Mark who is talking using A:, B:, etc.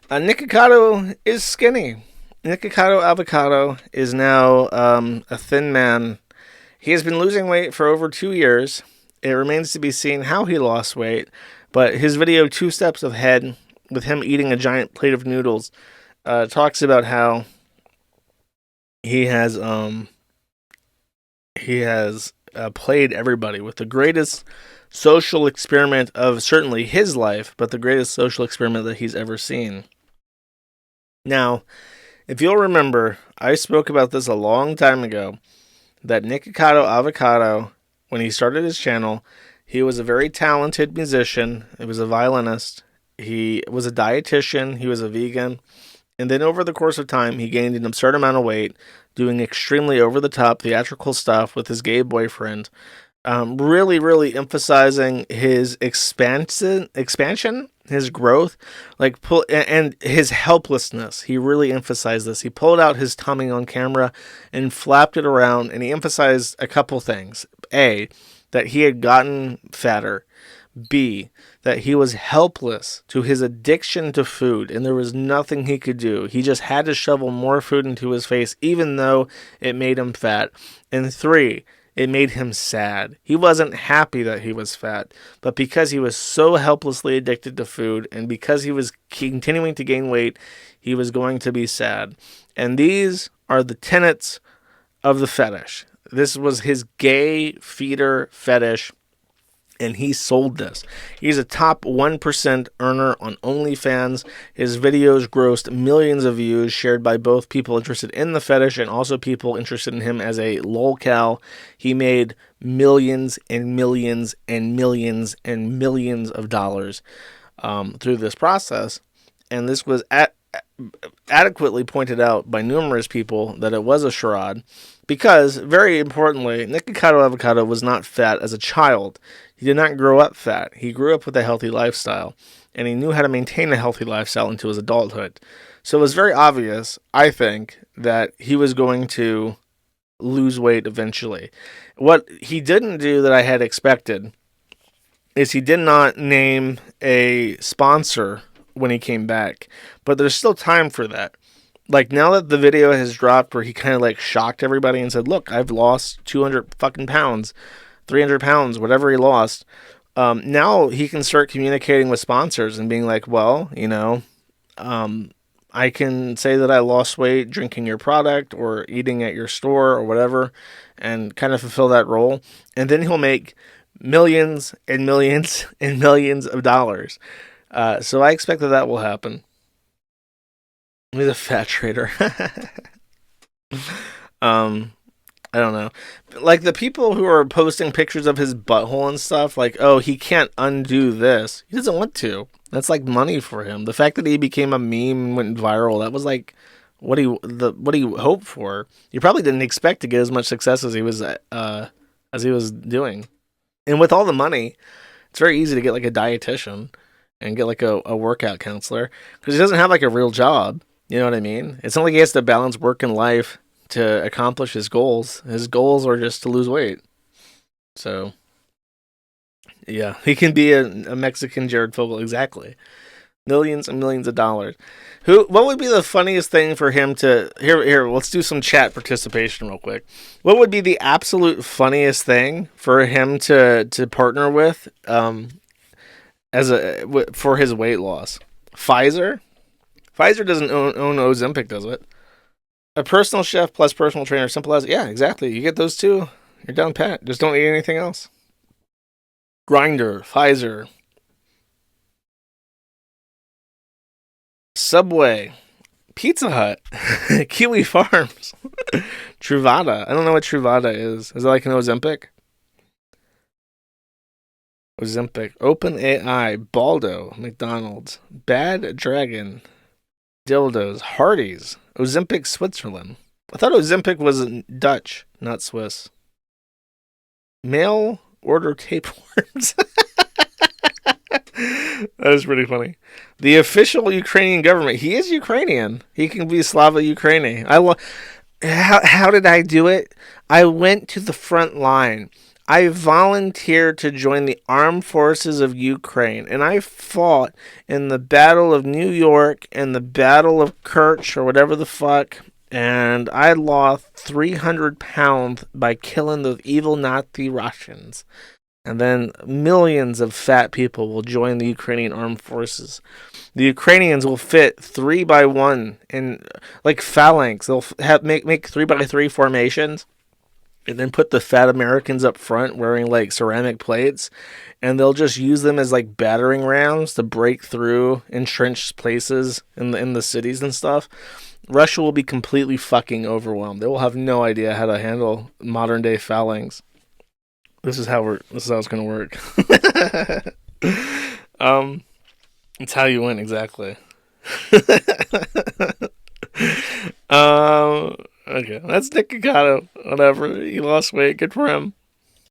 A: Nikocado is skinny. Nikocado Avocado is now a thin man. He has been losing weight for over 2 years. It remains to be seen how he lost weight, but his video, Two Steps Ahead, with him eating a giant plate of noodles, talks about how he has played everybody with the greatest social experiment of certainly his life, but the greatest social experiment that he's ever seen. Now, if you'll remember, I spoke about this a long time ago, that Nikocado Avocado, when he started his channel, he was a very talented musician. He was a violinist. He was a dietitian. He was a vegan. And then over the course of time, he gained an absurd amount of weight, doing extremely over-the-top theatrical stuff with his gay boyfriend, really, really emphasizing his expansion, his growth, and his helplessness. He really emphasized this. He pulled out his tummy on camera and flapped it around, and he emphasized a couple things. A, that he had gotten fatter. B, that he was helpless to his addiction to food, and there was nothing he could do. He just had to shovel more food into his face, even though it made him fat. And 3, it made him sad. He wasn't happy that he was fat, but because he was so helplessly addicted to food, and because he was continuing to gain weight, he was going to be sad. And these are the tenets of the fetish. This was his gay feeder fetish, and he sold this. He's a top 1% earner on OnlyFans. His videos grossed millions of views, shared by both people interested in the fetish and also people interested in him as a lolcow. He made millions and millions and millions and millions of dollars through this process. And this was adequately pointed out by numerous people that it was a charade, because, very importantly, Nikocado Avocado was not fat as a child. He did not grow up fat. He grew up with a healthy lifestyle, and he knew how to maintain a healthy lifestyle into his adulthood. So it was very obvious, I think, that he was going to lose weight eventually. What he didn't do that I had expected is he did not name a sponsor when he came back, but there's still time for that. Like, now that the video has dropped where he kind of like shocked everybody and said, look, I've lost 200 fucking pounds, 300 pounds, whatever he lost. Now he can start communicating with sponsors and being like, well, I can say that I lost weight drinking your product or eating at your store or whatever, and kind of fulfill that role. And then he'll make millions and millions and millions of dollars. So I expect that will happen. He's a fat trader. I don't know. Like, the people who are posting pictures of his butthole and stuff, like, oh, he can't undo this. He doesn't want to. That's like money for him. The fact that he became a meme and went viral, that was like what he hoped for. He probably didn't expect to get as much success as he was doing. And with all the money, it's very easy to get like a dietitian and get like a workout counselor, because he doesn't have like a real job. You know what I mean? It's not like he has to balance work and life to accomplish his goals. His goals are just to lose weight. So, yeah, he can be a Mexican Jared Fogle, exactly. Millions and millions of dollars. What would be the funniest thing for him to... Here, let's do some chat participation real quick. What would be the absolute funniest thing for him to partner with for his weight loss? Pfizer? Pfizer doesn't own Ozempic, does it? A personal chef plus personal trainer, simple as... Yeah, exactly. You get those two, you're down pat. Just don't eat anything else. Grindr, Pfizer, Subway, Pizza Hut, Kiwi Farms, Truvada. I don't know what Truvada is. Is it like an Ozempic? Ozempic, OpenAI, Baldo, McDonald's, Bad Dragon, Dildos, Hardee's, Ozempic Switzerland. I thought Ozempic was Dutch, not Swiss. Mail order tapeworms. That is pretty funny. The official Ukrainian government. He is Ukrainian. He can be Slava Ukraini. How did I do it? I went to the front line. I volunteered to join the armed forces of Ukraine, and I fought in the Battle of New York and the Battle of Kerch, or whatever the fuck, and I lost 300 pounds by killing the evil Nazi Russians. And then millions of fat people will join the Ukrainian armed forces. The Ukrainians will fit 3 by 1 in like phalanx. They'll make 3 by 3 formations, and then put the fat Americans up front wearing like ceramic plates, and they'll just use them as like battering rams to break through entrenched places in the cities and stuff. Russia will be completely fucking overwhelmed. They will have no idea how to handle modern day phalanx. This is how it's gonna work. um, it's how you win exactly. Okay, that's Nikocado. Whatever. He lost weight. Good for him.